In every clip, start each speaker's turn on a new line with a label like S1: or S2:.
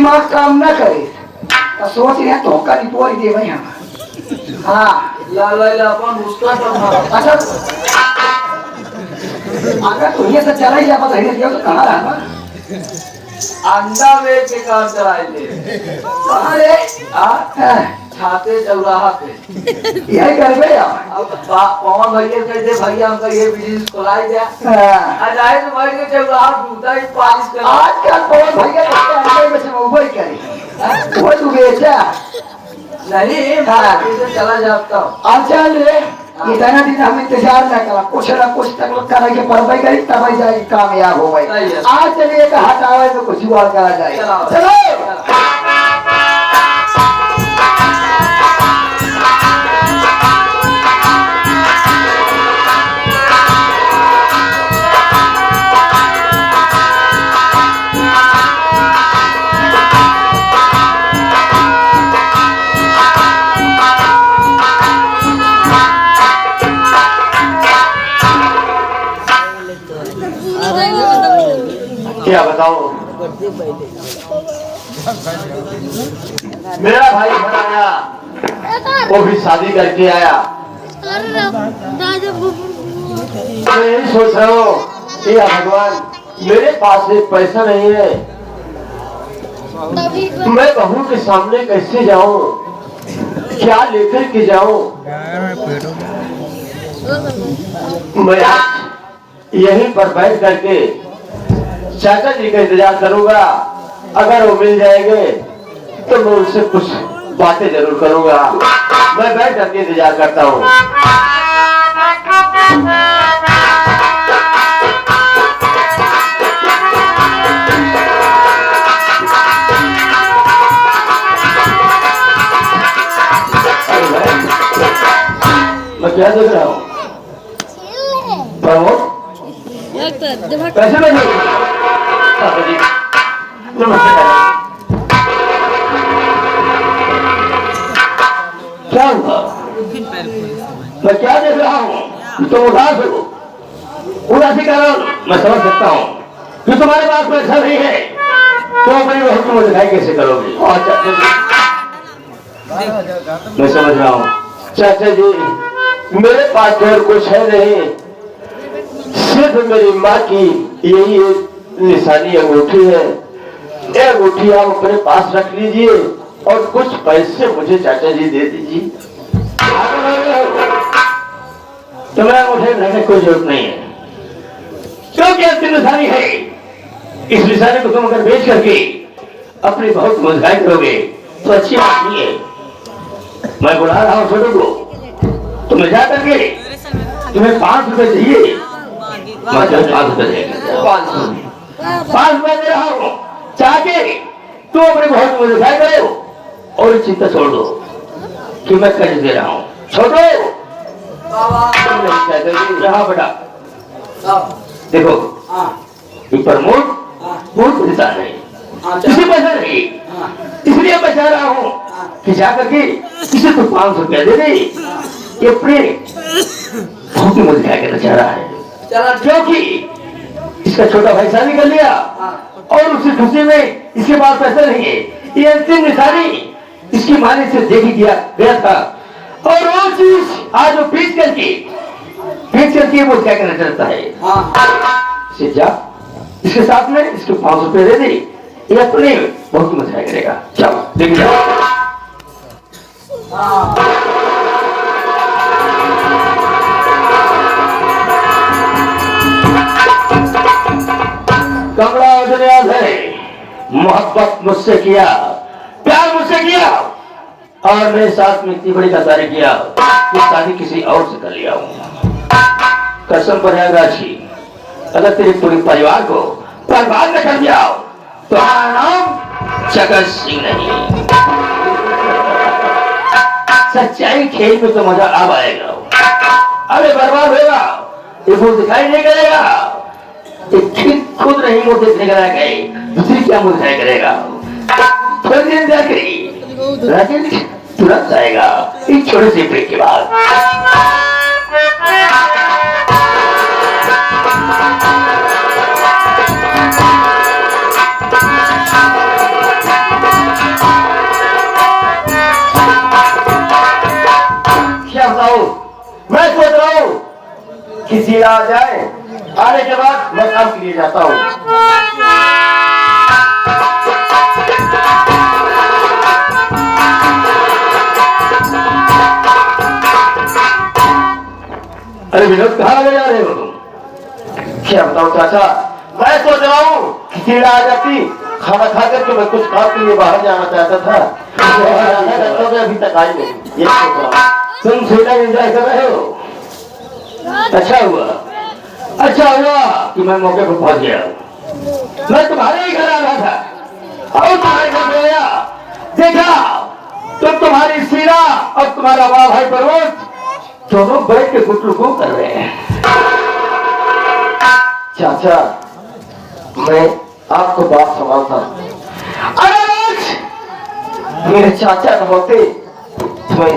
S1: दिमाग काम न करे तो सोच रहे धोखा नहीं पोरी दे भाई हम। हाँ
S2: ला अपन उसका तो
S1: अच्छा अगर तो ये सब चला ही जा पता है तो कहाँ रहा
S2: अंडा बेच के काम चलाए थे।
S1: अरे
S2: छाते चौराहा पे
S1: यही कर बे
S2: अब पवन भैया कहते भैया हमका ये बिजनेस खोलाई दिया आज आए तो भाई के चौराहा टूटा ही पालिश कर
S1: आज कल पवन भैया अंडे में से वही करे वो तू बेचा
S2: नहीं मैं चला जाता हूँ।
S1: अच्छा ले इतना दिन हम इंतजार न करा कुछ न कुछ तक करे के पढ़ाई करी तब ही जाएगी कामयाब हो गई। आज चलिए का हटावे तो कुछ जुगाड़ करा जाए। चलो
S3: क्या बताओ मेरा भाई घर आया वो भी शादी करके आया। मैं यही सोच रहा हूँ कि भगवान मेरे पास एक पैसा नहीं है मैं बहू के सामने कैसे जाऊं क्या लेकर के जाऊं। मैं यहीं पर बैठ करके चाचा जी का इंतजार करूंगा। अगर वो मिल जाएंगे तो मैं उनसे कुछ बातें जरूर करूंगा। मैं बैठ करके इंतजार करता हूँ। मैं क्या देख रहा हूँ कैसे मैं क्या हुआ मैं क्या देख रहा हूँ तुम उदास हो उदासी का मैं समझ सकता हूँ कि तुम्हारे पास पैसा नहीं है तो अपनी बहू को दिखाई कैसे करोगे। मैं समझ रहा हूँ चाचा जी मेरे पास और कुछ है नहीं सिर्फ मेरी माँ की यही एक निशानी अंगूठी है। ये अंगूठी आप अपने पास रख लीजिए और कुछ पैसे मुझे चाचा जी दे दीजिए। तुम्हें अंगूठे रहने की कोई जरूरत नहीं है क्योंकि अच्छी निशानी है। इस निशानी को तुम अगर बेच करके अपनी बहुत मुस्कान करोगे तो अच्छी बात नहीं है। मैं बुला रहा हूँ छोटू को तुम्हें जा करके तुम्हें 5 रुपए चाहिए। मैं 5 रुपए देगा 5 रुपए दे रहा हूँ चाहे तू अपने बहुत मुस्कान करो और चिंता छोड़ दो कि मैं कर्ज दे रहा हूँ। छोटो रहा बेटा देखो ऊपर मूर्ख इंसान है किसी पैसा नहीं इसलिए मैं चाह रहा हूँ कि जाकर के किसी को 500 रुपया दे दे। ये अपने भूखी मुस्कान करना चाह रहा है क्योंकि इसका छोटा भाई शादी कर लिया और उसी खुशी में इसके पास पैसा नहीं है। ये अंतिम निशानी इसकी माँ ने इसे देखी गया था और वो चीज आज वो बेच करके वो क्या करना चाहता है। इसे जा इसके साथ में इसको 500 रुपए दे दे ये अपने बहुत मजा करेगा। चलो देख जाओ। कमला दुनियाद है मोहब्बत मुझसे किया प्यार मुझसे किया और मेरे साथ में इतनी बड़ी गद्दारी किया कि शादी किसी और से कर लिया हूँ। कसम प्रयागराजी अगर तेरे पूरे परिवार को बर्बाद न कर दिया तो हमारा नाम जगत सिंह नहीं। सच्चाई खेल में तो मजा आ आएगा। अरे बर्बाद होगा ये वो दिखाई नहीं करेगा खुद नहीं मुझे देखने का गए दूसरी क्या मुझे दिखाई करेगा। थोड़ी देर जाकर तुरंत आएगा एक छोटे से ब्रेक के बाद। सीधा आ जाए, आने के बाद मैं काम के लिए जाता हूँ। अरे विनोद, कहाँ लगे जा रहे हो तुम? क्या बताऊं चाचा, मैं सोच रहा हूँ कि सीधा आ जाती, खाना खा करके मैं कुछ काम के लिए बाहर जाना चाहता था, तो अभी तक आई नहीं। ये सोच रहा हूँ तुम सीधा एंजॉय कर रहे हो। अच्छा हुआ कि मैं मौके पर पहुंच गया। मैं तुम्हारे ही घर आ रहा था और तुम्हारे घर में आया, देखा तो तुम्हारी सीरा और तुम्हारा बड़ा भाई पर्वत दोनों बैठ के गुटलुगु कर रहे हैं। चाचा, मैं आपको बात समझता हूं, अगर आज मेरे चाचा न होते तो मैं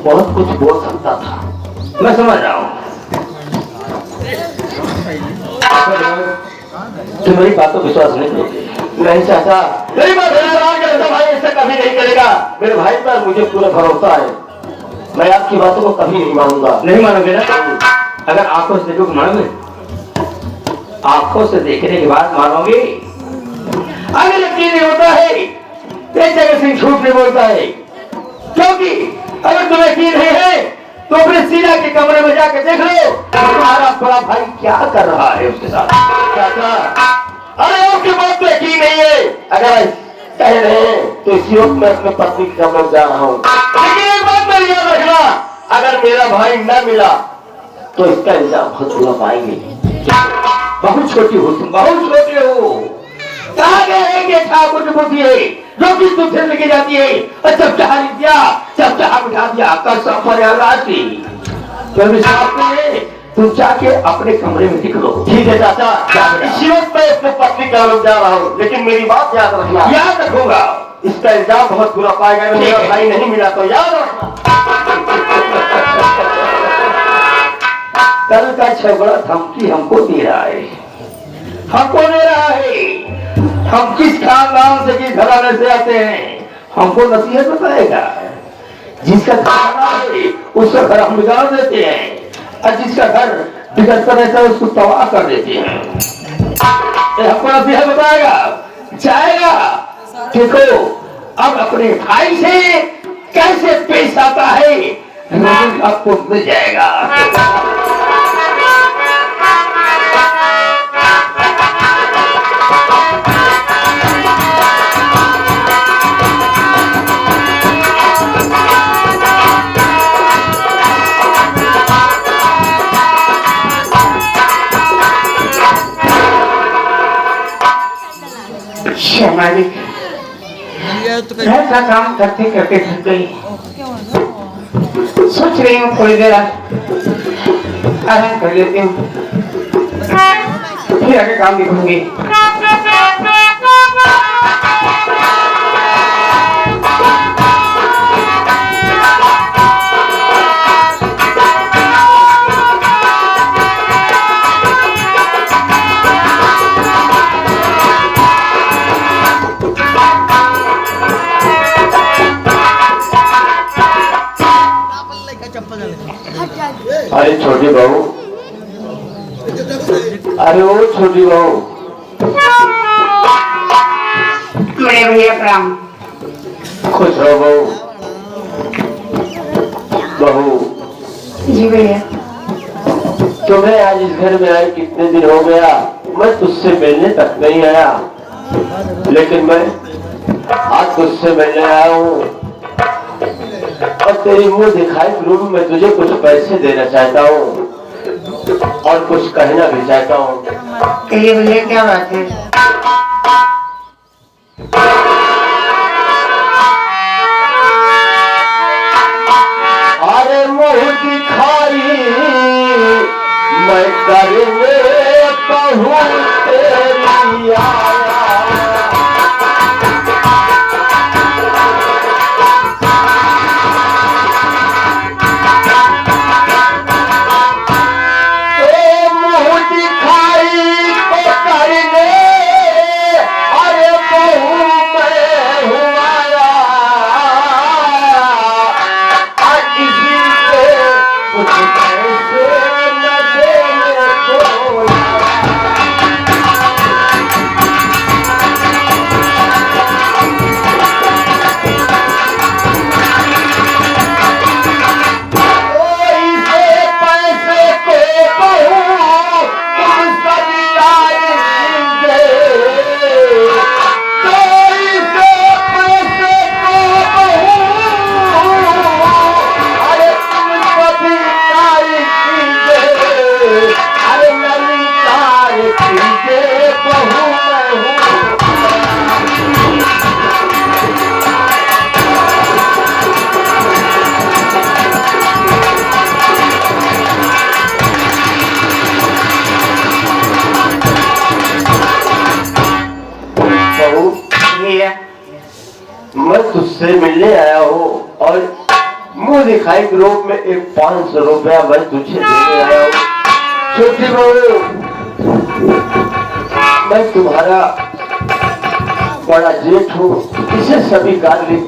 S3: बहुत कुछ बोल सकता था। मैं समझ रहा हूं, तुम मेरी बात को विश्वास नहीं करोगे। नहीं चाचा, मेरी बात भाई ऐसा कभी नहीं करेगा। मेरे भाई पर मुझे पूरा भरोसा है, मैं आपकी बातों को कभी नहीं मानूंगा। नहीं मानोगे ना? अगर आंखों से देखोगे मानोगे? आंखों से देखने के बाद मानोगे? अगर यकीन नहीं होता है एक जगह से झूठ नहीं बोलता है, क्योंकि अगर तुम्हें यकीन नहीं है तो अपने सीना के कमरे में जाकर देख लो तुम्हारा बड़ा भाई क्या कर रहा है उसके साथ। चाचा, अरे आपकी बात तो यकीन नहीं है। अगर कह रहे हैं तो इसी वक्त मैं अपने पत्नी के कमरे में जा रहा हूँ, लेकिन एक बात मेरी याद रखना, अगर मेरा भाई न मिला तो इसका इल्जाम बहुत बुरा पाएंगे। बहुत छोटी हो तुम, बहुत छोटे हो। कहा गया है कि ठाकुर बुद्धि है जो कि तुझसे लेके जाती है, और जब चाह दिया जब चाह बिठा दिया कर सफर राशि। तुम जाके अपने कमरे में निकलो। ठीक है चाचा, इसी वक्त मैं अपने पत्नी का जा रहा हूँ, लेकिन मेरी बात याद रखना। याद रखूंगा, इसका इल्जाम बहुत बुरा पाएगा। मेरा भाई नहीं मिला तो याद रखना। कल का झगड़ा धमकी हमको दे रहा है, हमको दे रहा है। हम किस खानदान से किस घराने से आते हैं हमको नसीहत बताएगा। जिसका खाना है उसका घर हम बिगाड़ देते हैं, और जिसका घर बिगड़ता रहता है उसको तबाह कर देते हैं। हमको नसीहत बताएगा, जाएगा। देखो अब अपने भाई से कैसे पेश आता है आपको मिल जाएगा। मालिक, घर का काम करते करते थक गई, सोच रही हूँ थोड़ी देर आराम कर लेती हूँ, फिर आगे काम देखूंगी। अरे छोटी बहू, अरे वो छोटी बहू।
S4: बड़े भैया प्रणाम।
S3: खुश रहो बहू। बहू
S4: जी भैया।
S3: तुम्हें आज इस घर में आए कितने दिन हो गया, मैं तुझसे मिलने तक नहीं आया, लेकिन मैं आज तुझसे मिलने आया हूँ और तेरी मुंह दिखाई रूप में तुझे कुछ पैसे देना चाहता हूँ और कुछ कहना भी चाहता हूँ।
S4: कहिए भैया, क्या बात है?
S3: अरे मुंह दिखाई मैं करने कहूँ तेरी आया।
S4: भैया
S3: मैं तुझसे मिलने आया हूँ और मुंह दिखाई के रूप में एक 500 रुपया मैं तुझे देने आया हूँ। छोटी बहू, मैं तुम्हारा बड़ा जेठ हूँ, इसे स्वीकार लिख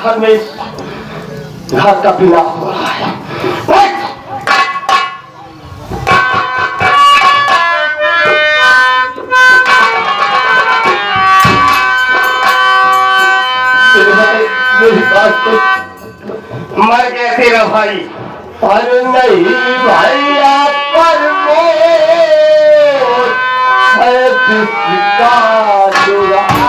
S3: घर में घर का पीला हो रहा है। मेरी बात तो मर गया तेरा भाई। अरे नहीं भाई, आप पर है किसका दुलारा।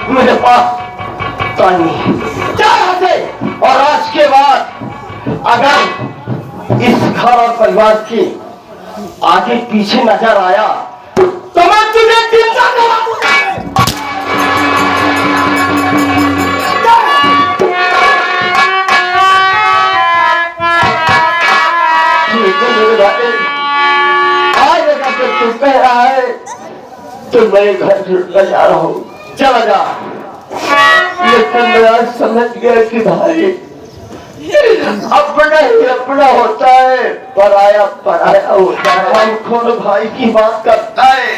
S3: मेरे पास और आज के बाद अगर इस घर और परिवार के आगे पीछे नजर आया तो मैं तुझे चिंता करा दूंगा। आज अगर तू कह रहा है तो मैं घर छुड़कर जा रहा हूँ, चला जा। लेकिन मैं आज समझ गया कि भाई अपना ही अपना होता है, पराया पराया होता है। हम खोल भाई की बात करता है।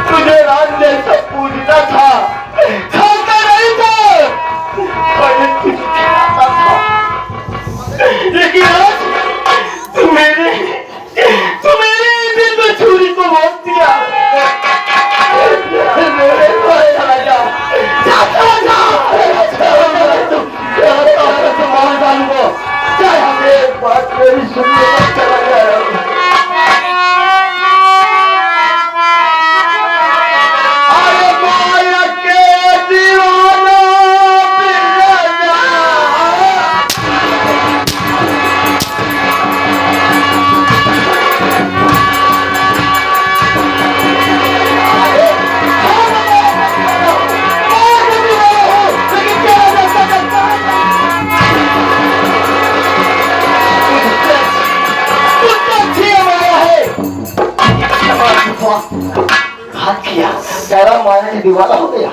S3: तुझे रात ने सब पूछना था, खाता नहीं था, पहले कुछ खिलाता था, लेकिन आज तू मेरे दिल में छुरी को मार दिया। हाथ किया, तेरा माया के दीवाना हो गया।